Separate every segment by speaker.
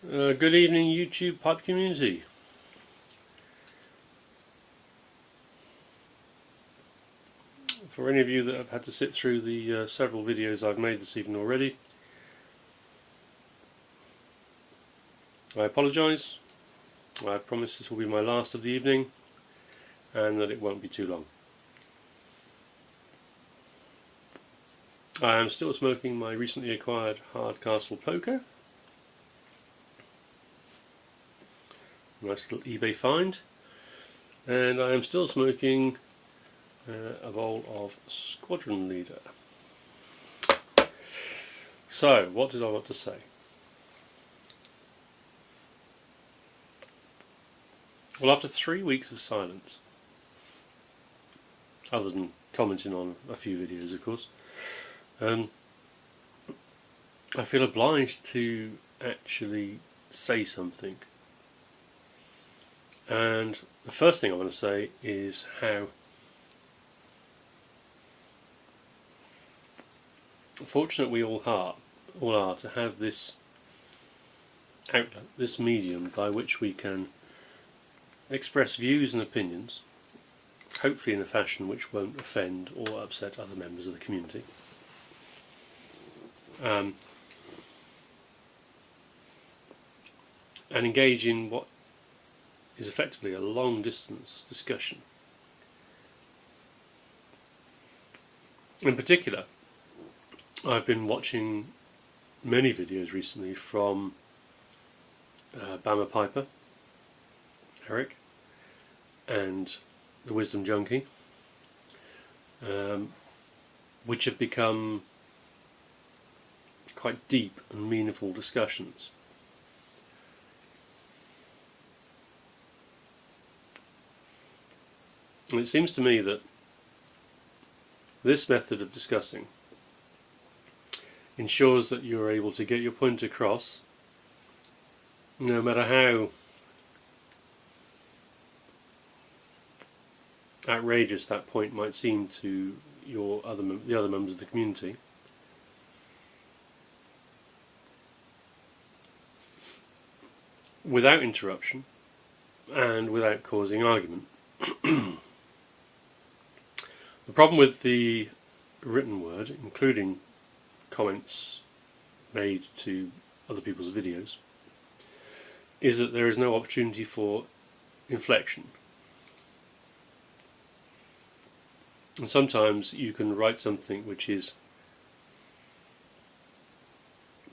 Speaker 1: Good evening, YouTube pipe community. For any of you that have had to sit through the several videos I've made this evening already, I apologise. I promise this will be my last of the evening and that it won't be too long. I am still smoking my recently acquired Hardcastle Poker. Nice little eBay find. And I am still smoking a bowl of Squadron Leader. So, what did I want to say? Well, after 3 weeks of silence, other than commenting on a few videos of course, I feel obliged to actually say something. And the first thing I want to say is how fortunate we all are to have this outlet, this medium by which we can express views and opinions, hopefully in a fashion which won't offend or upset other members of the community. And engage in what is effectively a long distance discussion. In particular, I've been watching many videos recently from Bama Piper, Eric, and the Wisdom Junkie, which have become quite deep and meaningful discussions. And it seems to me that this method of discussing ensures that you're able to get your point across, no matter how outrageous that point might seem to the other members of the community. Without interruption and without causing argument. The problem with the written word, including comments made to other people's videos, is that there is no opportunity for inflection. And sometimes you can write something which is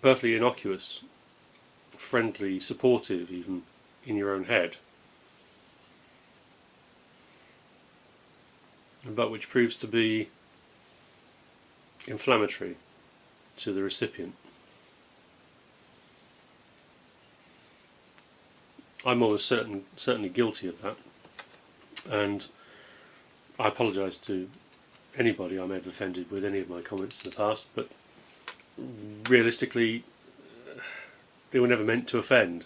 Speaker 1: perfectly innocuous, friendly, supportive even in your own head, but which proves to be inflammatory to the recipient. I'm almost certainly guilty of that, and I apologise to anybody I may have offended with any of my comments in the past, but realistically they were never meant to offend.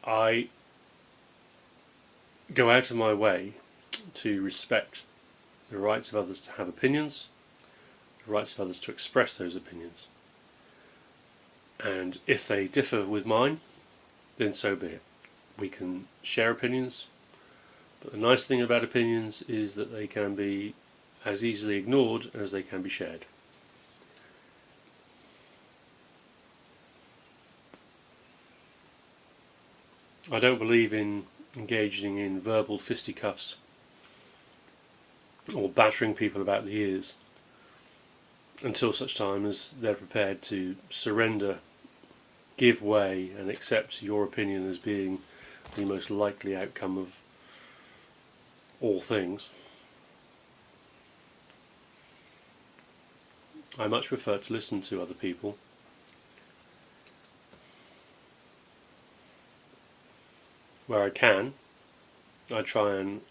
Speaker 1: I go out of my way to respect the rights of others to have opinions, the rights of others to express those opinions. And if they differ with mine, then so be it. We can share opinions, but the nice thing about opinions is that they can be as easily ignored as they can be shared. I don't believe in engaging in verbal fisticuffs or battering people about the ears until such time as they're prepared to surrender, give way, and accept your opinion as being the most likely outcome of all things. I much prefer to listen to other people, where I can. I try and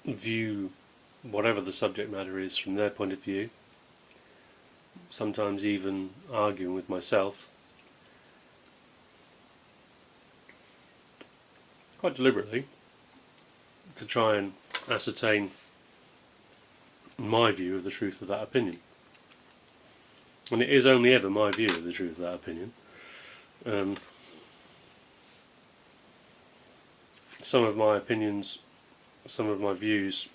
Speaker 1: view whatever the subject matter is from their point of view, sometimes even arguing with myself, quite deliberately, to try and ascertain my view of the truth of that opinion. And it is only ever my view of the truth of that opinion. Some of my opinions, some of my views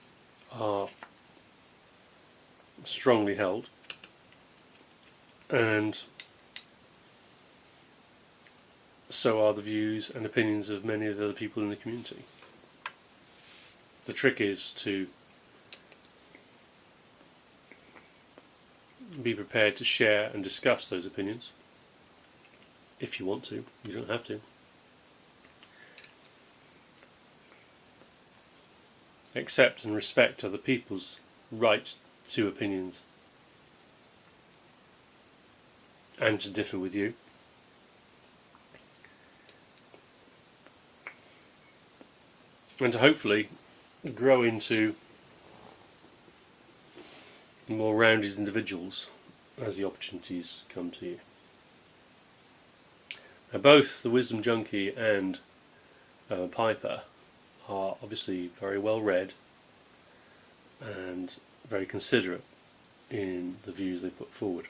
Speaker 1: are strongly held, and so are the views and opinions of many of the other people in the community. The trick is to be prepared to share and discuss those opinions. If you want to, you don't have to. Accept and respect other people's right to opinions and to differ with you. And to hopefully grow into more rounded individuals as the opportunities come to you. Now, both the Wisdom Junkie and Piper are obviously very well read and very considerate in the views they put forward.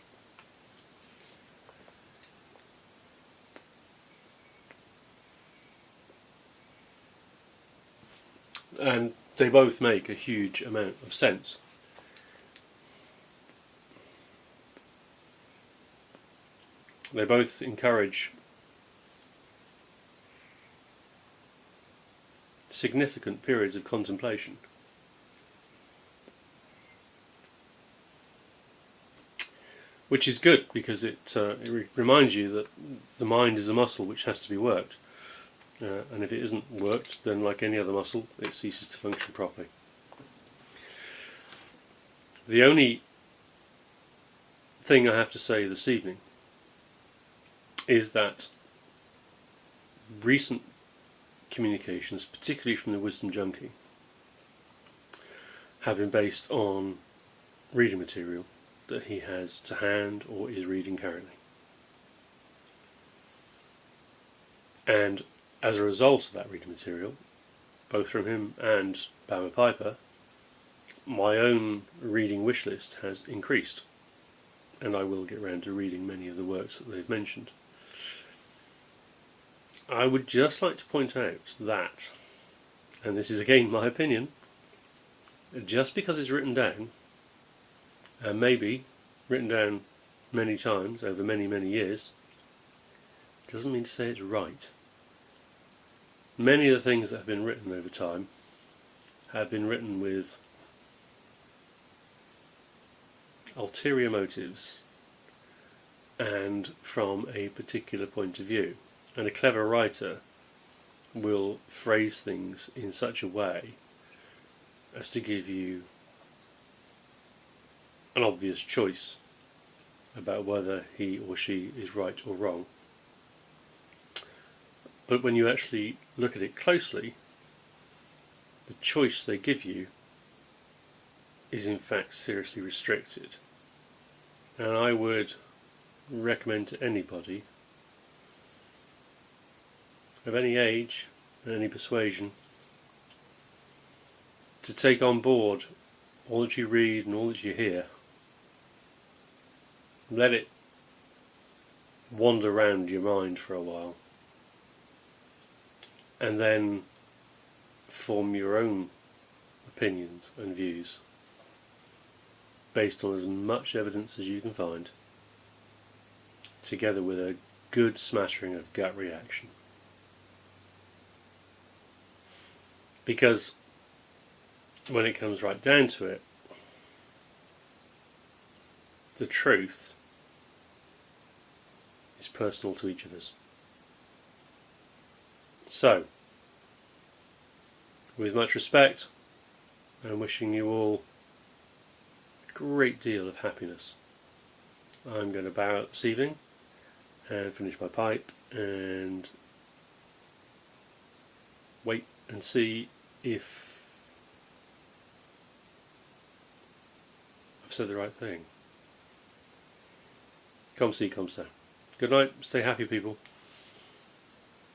Speaker 1: And they both make a huge amount of sense. They both encourage significant periods of contemplation. Which is good, because it reminds you that the mind is a muscle which has to be worked. And if it isn't worked, then like any other muscle, it ceases to function properly. The only thing I have to say this evening is that recent communications, particularly from the Wisdom Junkie, have been based on reading material that he has to hand or is reading currently. And as a result of that reading material, both from him and Bama Piper, my own reading wish list has increased, and I will get round to reading many of the works that they've mentioned. I would just like to point out that, and this is again my opinion, just because it's written down, and maybe written down many times over many, many years, doesn't mean to say it's right. Many of the things that have been written over time have been written with ulterior motives and from a particular point of view. And a clever writer will phrase things in such a way as to give you an obvious choice about whether he or she is right or wrong. But when you actually look at it closely, the choice they give you is in fact seriously restricted. And I would recommend to anybody of any age and any persuasion to take on board all that you read and all that you hear. Let it wander around your mind for a while, and then form your own opinions and views based on as much evidence as you can find, together with a good smattering of gut reaction. Because when it comes right down to it, the truth is personal to each of us. So, with much respect, and wishing you all a great deal of happiness, I'm going to bow out this evening and finish my pipe and wait and see if I've said the right thing. Come see, come stay. Good night, stay happy people.